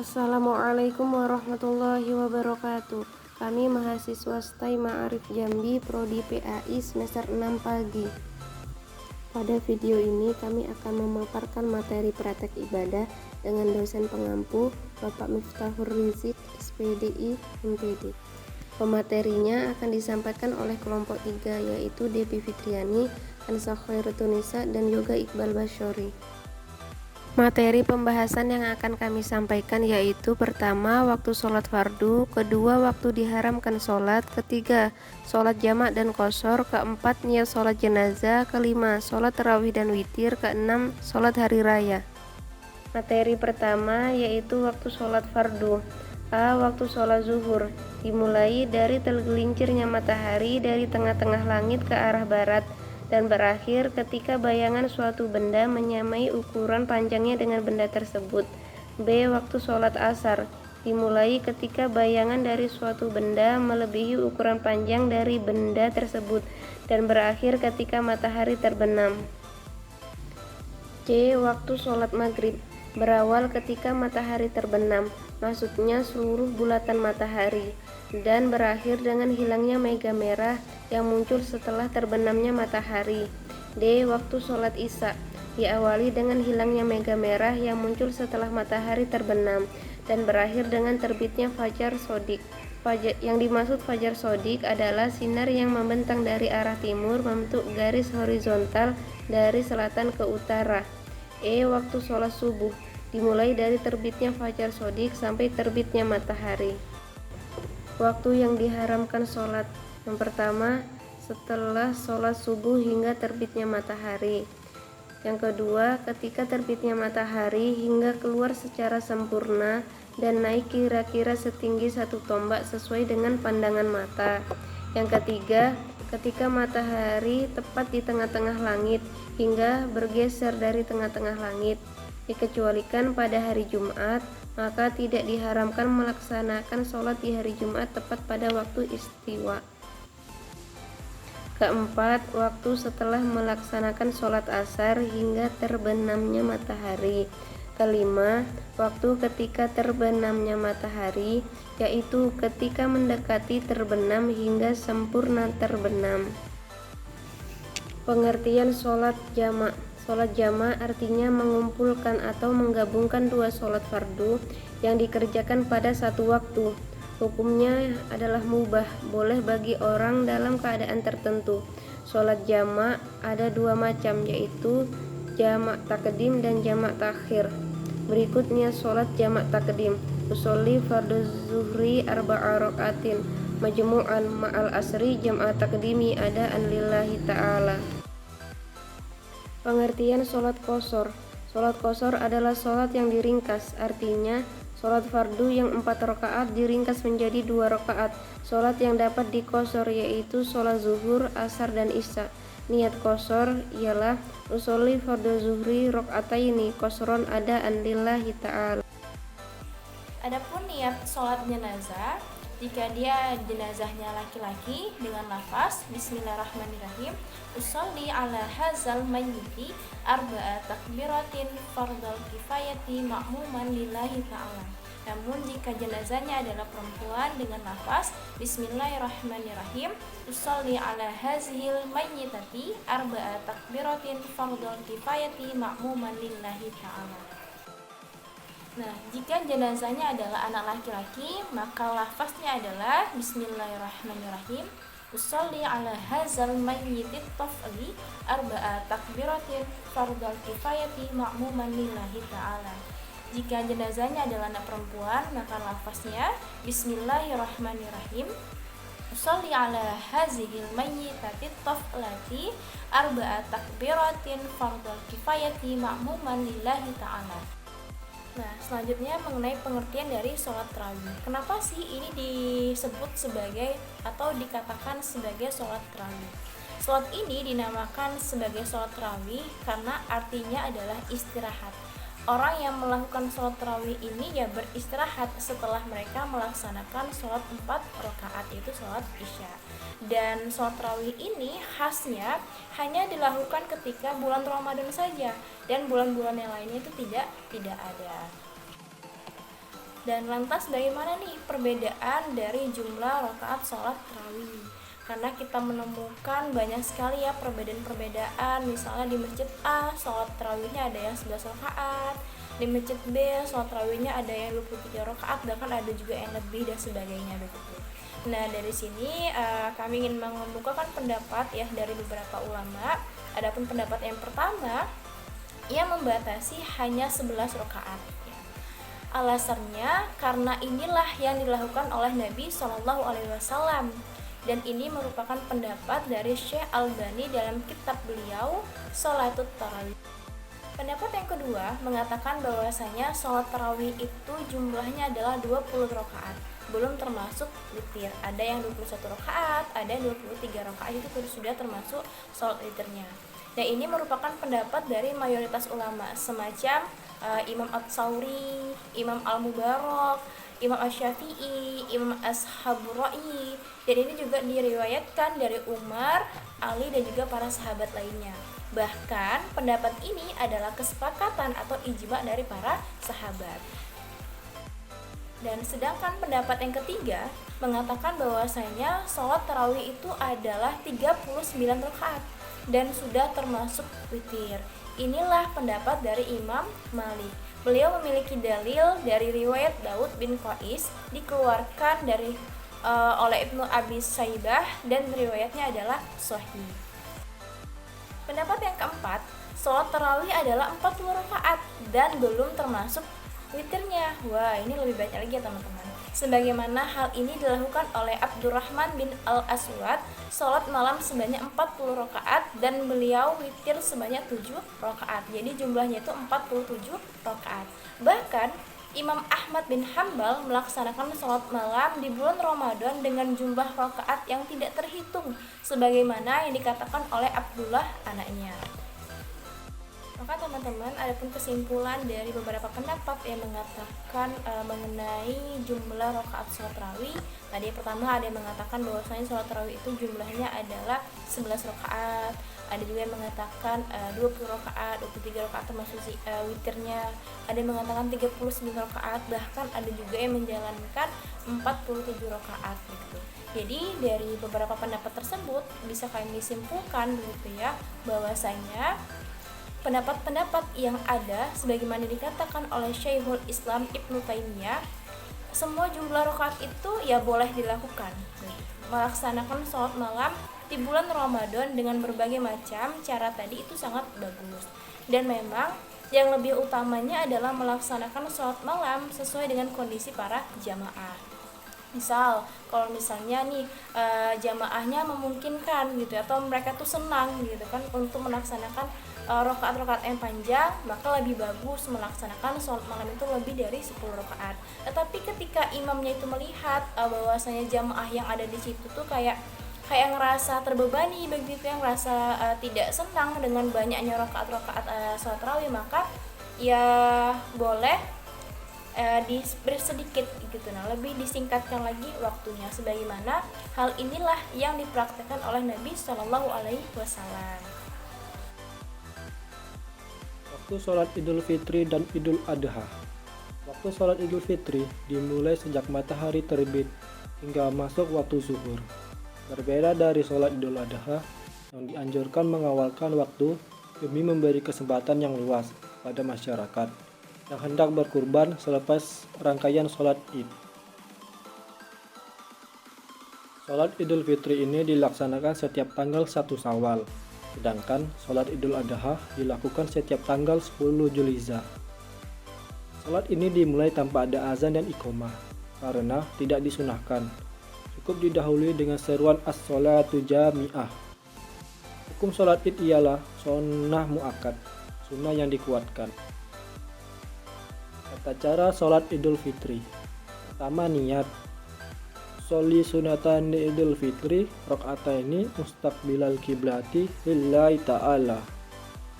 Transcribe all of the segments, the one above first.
Assalamualaikum warahmatullahi wabarakatuh. Kami mahasiswa STAI Ma'arif Jambi Prodi PAI semester 6 pagi. Pada video ini kami akan memaparkan materi praktek ibadah dengan dosen pengampu Bapak Miftahur Rizik, SPDI, MPD. Pematerinya akan disampaikan oleh kelompok 3 yaitu Devi Fitriani, Ansa Khairutunisa, dan Yoga Iqbal Basyori. Materi pembahasan yang akan kami sampaikan yaitu pertama, waktu sholat fardu, kedua, waktu diharamkan sholat, ketiga, sholat jamak dan qashar, keempat, niat sholat jenazah, kelima, sholat tarawih dan witir, keenam, sholat hari raya. Materi pertama yaitu waktu sholat fardu. A. Waktu sholat zuhur dimulai dari tergelincirnya matahari dari tengah-tengah langit ke arah barat dan berakhir ketika bayangan suatu benda menyamai ukuran panjangnya dengan benda tersebut. B. Waktu sholat asar dimulai ketika bayangan dari suatu benda melebihi ukuran panjang dari benda tersebut dan berakhir ketika matahari terbenam. C. Waktu sholat maghrib berawal ketika matahari terbenam, maksudnya seluruh bulatan matahari, dan berakhir dengan hilangnya mega merah yang muncul setelah terbenamnya matahari. D. Waktu sholat isya diawali dengan hilangnya mega merah yang muncul setelah matahari terbenam dan berakhir dengan terbitnya fajar shodiq. Yang dimaksud fajar shodiq adalah sinar yang membentang dari arah timur membentuk garis horizontal dari selatan ke utara. E. Waktu sholat subuh dimulai dari terbitnya fajar shodiq sampai terbitnya matahari. Waktu yang diharamkan sholat yang pertama, setelah sholat subuh hingga terbitnya matahari. Yang kedua, ketika terbitnya matahari hingga keluar secara sempurna dan naik kira-kira setinggi 1 tombak sesuai dengan pandangan mata. Yang ketiga, ketika matahari tepat di tengah-tengah langit hingga bergeser dari tengah-tengah langit. Dikecualikan pada hari Jumat, maka tidak diharamkan melaksanakan sholat di hari Jumat tepat pada waktu istiwa. Keempat, waktu setelah melaksanakan sholat asar hingga terbenamnya matahari. Kelima, waktu ketika terbenamnya matahari, yaitu ketika mendekati terbenam hingga sempurna terbenam. Pengertian sholat jamak. Sholat jamak artinya mengumpulkan atau menggabungkan 2 sholat fardu yang dikerjakan pada satu waktu. Hukumnya adalah mubah, boleh bagi orang dalam keadaan tertentu. Sholat jamak ada 2 macam, yaitu jamak takdim dan jamak takhir. Berikutnya sholat jamak takdim. Usolli fardhu zuhri arba'a rakaatin majmu'an ma'al asri jam'a takdimi adaan lillahi ta'ala. Pengertian sholat qashar. Sholat qashar adalah sholat yang diringkas, artinya sholat fardu yang 4 rakaat diringkas menjadi 2 rakaat. Sholat yang dapat diqashar yaitu sholat zuhur, asar, dan isya. Niat qashar ialah usolli fardhu zuhri rakaataini qashron adaan lillahi ta'ala. Adapun niat sholat jenazah, jika dia jenazahnya laki-laki dengan lafaz Bismillahirrahmanirrahim, usolli ala hazal mayyiti arba'a takbiratin fardal kifayati ma'muman lillahi ta'ala. Namun jika jenazahnya adalah perempuan dengan lafaz Bismillahirrahmanirrahim, usolli ala hazhil mayyitati arba'a takbiratin fardal kifayati ma'muman lillahi ta'ala. Nah, jika jenazahnya adalah anak laki-laki, maka lafaznya adalah Bismillahirrahmanirrahim, usolli ala hazal mayyitit tafli arba'a takbiratin fardal kifayati ma'muman lillahi ta'ala. Jika jenazahnya adalah anak perempuan, maka lafaznya Bismillahirrahmanirrahim, usolli ala hazihil mayyitatit taflati arba'a takbiratin fardal kifayati ma'muman lillahi ta'ala. Nah, selanjutnya mengenai pengertian dari sholat tarawih. Kenapa sih ini disebut sebagai atau dikatakan sebagai sholat tarawih? Sholat ini dinamakan sebagai sholat tarawih karena artinya adalah istirahat. Orang yang melakukan sholat tarawih ini ya beristirahat setelah mereka melaksanakan sholat 4 rakaat, yaitu sholat isya. Dan sholat tarawih ini khasnya hanya dilakukan ketika bulan Ramadan saja, dan bulan-bulan yang lainnya itu tidak ada. Dan lantas bagaimana nih perbedaan dari jumlah rakaat sholat tarawih? Karena kita menemukan banyak sekali ya perbedaan-perbedaan. Misalnya di masjid A sholat tarawihnya ada yang 11 rakaat, di masjid B sholat tarawihnya ada yang 23 rakaat, bahkan ada juga yang lebih dan sebagainya begitu. Nah, dari sini kami ingin mengemukakan pendapat ya dari beberapa ulama. Adapun pendapat yang pertama, ia membatasi hanya 11 rakaat. Ya. Alasannya karena inilah yang dilakukan oleh Nabi Shallallahu Alaihi Wasallam, dan ini merupakan pendapat dari Syekh Albani dalam kitab beliau Sholatut Tarawih. Pendapat yang kedua mengatakan bahwasanya sholat tarawih itu jumlahnya adalah 20 rakaat, belum termasuk witir. Ada yang 21 rakaat, ada yang 23 rakaat, itu sudah termasuk sholat witirnya. Nah, ini merupakan pendapat dari mayoritas ulama semacam Imam At-Tsauri, Imam Al-Mubarak, Imam Asy-Syafi'i, Imam Ashabur Ra'i, dan ini juga diriwayatkan dari Umar, Ali, dan juga para sahabat lainnya. Bahkan pendapat ini adalah kesepakatan atau ijma dari para sahabat. Dan sedangkan pendapat yang ketiga mengatakan bahwasanya sholat tarawih itu adalah 39 rakaat dan sudah termasuk witir. Inilah pendapat dari Imam Malik. Beliau memiliki dalil dari riwayat Daud bin Qais dikeluarkan oleh Ibnu Abi Saibah dan riwayatnya adalah sahih. Pendapat yang keempat, sholat tarawih adalah 40 rakaat dan belum termasuk witirnya. Wah, ini lebih banyak lagi ya teman-teman. Sebagaimana hal ini dilakukan oleh Abdurrahman bin Al-Aswad, sholat malam sebanyak 40 rakaat dan beliau witir sebanyak 7 rakaat. Jadi jumlahnya itu 47 rakaat. Bahkan Imam Ahmad bin Hambal melaksanakan sholat malam di bulan Ramadan dengan jumlah rakaat yang tidak terhitung, sebagaimana yang dikatakan oleh Abdullah anaknya. Maka teman-teman, adapun kesimpulan dari beberapa pendapat yang mengatakan mengenai jumlah rakaat sholat tarawih. Tadi pertama ada yang mengatakan bahwasanya sholat tarawih itu jumlahnya adalah 11 rakaat. Ada juga yang mengatakan 20 rakaat, 23 rakaat termasuk witirnya. Ada yang mengatakan 39 rakaat, bahkan ada juga yang menjalankan 47 rakaat gitu. Jadi dari beberapa pendapat tersebut bisa kami simpulkan begitu ya, bahwasanya pendapat-pendapat yang ada sebagaimana dikatakan oleh Syekhul Islam Ibnu Taimiyah, semua jumlah rakaat itu ya boleh dilakukan. Melaksanakan sholat malam di bulan Ramadan dengan berbagai macam cara tadi itu sangat bagus. Dan memang yang lebih utamanya adalah melaksanakan sholat malam sesuai dengan kondisi para jamaah. Misal, kalau misalnya nih jamaahnya memungkinkan gitu atau mereka tuh senang gitu kan untuk melaksanakan rakaat-rakaat yang panjang, maka lebih bagus melaksanakan sholat malam itu lebih dari 10 rakaat. Tetapi ketika imamnya itu melihat bahwasanya jamaah yang ada di situ tuh kayak ngerasa terbebani begitu, yang ngerasa tidak senang dengan banyaknya rakaat-rakaat sholat tarawih, maka ya boleh diberi sedikit gitu, lebih disingkatkan lagi waktunya, sebagaimana hal inilah yang dipraktikkan oleh Nabi Shallallahu Alaihi Wasallam. Waktu sholat Idul Fitri dan Idul Adha. Waktu sholat Idul Fitri dimulai sejak matahari terbit hingga masuk waktu zuhur. Berbeda dari sholat Idul Adha yang dianjurkan mengawalkan waktu demi memberi kesempatan yang luas pada masyarakat yang hendak berkurban selepas rangkaian sholat Id. Sholat Idul Fitri ini dilaksanakan setiap tanggal 1 Syawal, sedangkan sholat Idul Adha dilakukan setiap tanggal 10 Zulhijjah. Sholat ini dimulai tanpa ada azan dan iqomah karena tidak disunahkan. Cukup didahului dengan seruan as-sholatu jami'ah. Hukum sholat Id ialah sunnah muakkad, sunnah yang dikuatkan. Tata cara sholat Idul Fitri. Pertama, niat. Sholli sunatan Idul Fitri rakaataini mustaqbilal kiblati lillahi ta'ala.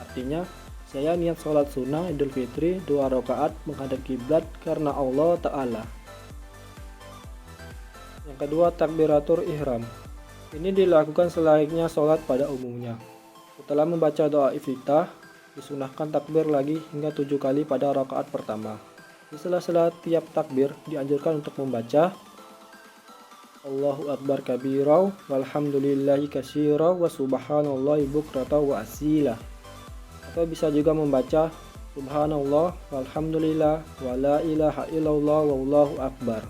Artinya, saya niat sholat sunnah Idul Fitri 2 rakaat menghadap kiblat karena Allah Ta'ala. Yang kedua, takbiratul ihram. Ini dilakukan selayaknya sholat pada umumnya. Setelah membaca doa iftitah, disunahkan takbir lagi hingga 7 kali pada rakaat pertama. Di sela-sela tiap takbir dianjurkan untuk membaca Allahu Akbar kabira walhamdulillahi katsira wa subhanallahi bukrata wa asila. Atau bisa juga membaca Subhanallah walhamdulillah wa la ilaha illallah wallahu akbar.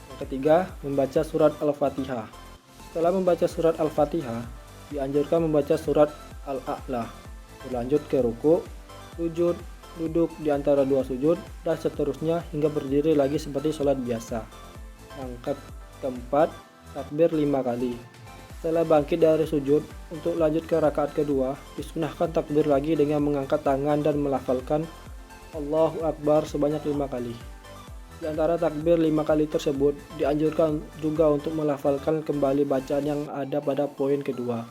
Yang ketiga, membaca surat Al-Fatihah. Setelah membaca surat Al-Fatihah, dianjurkan membaca surat Al-A'la. Berlanjut ke ruku, sujud, duduk di antara dua sujud, dan seterusnya hingga berdiri lagi seperti sholat biasa. Yang keempat, takbir 5 kali. Setelah bangkit dari sujud, untuk lanjut ke rakaat kedua, disunahkan takbir lagi dengan mengangkat tangan dan melafalkan Allahu Akbar sebanyak 5 kali. Di antara takbir 5 kali tersebut, dianjurkan juga untuk melafalkan kembali bacaan yang ada pada poin kedua.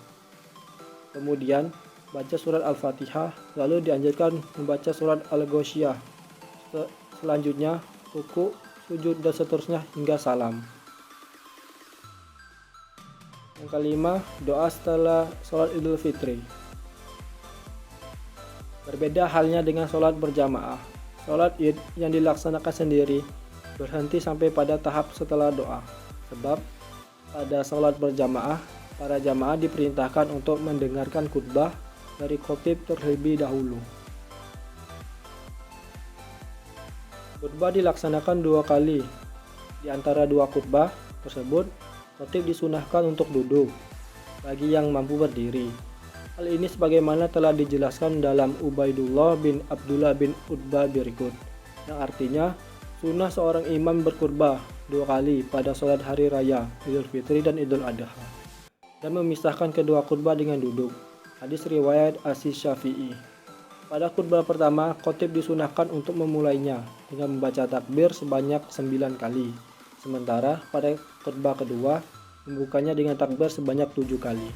Kemudian, baca surat Al-Fatihah, lalu dianjurkan membaca surat Al-Ghasyiyah. Selanjutnya, ruku, sujud, dan seterusnya hingga salam. Yang kelima, doa setelah sholat Idul Fitri. Berbeda halnya dengan sholat berjamaah. Sholat Id yang dilaksanakan sendiri berhenti sampai pada tahap setelah doa. Sebab pada sholat berjamaah, para jamaah diperintahkan untuk mendengarkan khutbah dari khatib terlebih dahulu. Khutbah dilaksanakan 2 kali. Di antara 2 khutbah tersebut, khatib disunahkan untuk duduk bagi yang mampu berdiri. Hal ini sebagaimana telah dijelaskan dalam Ubaidullah bin Abdullah bin Utbah berikut, yang artinya sunnah seorang imam berkhutbah 2 kali pada sholat hari raya Idul Fitri dan Idul Adha, dan memisahkan kedua khutbah dengan duduk. Hadis riwayat Asy-Syafi'i. Pada khutbah pertama, khatib disunahkan untuk memulainya dengan membaca takbir sebanyak 9 kali. Sementara pada khutbah kedua, membukanya dengan takbir sebanyak 7 kali.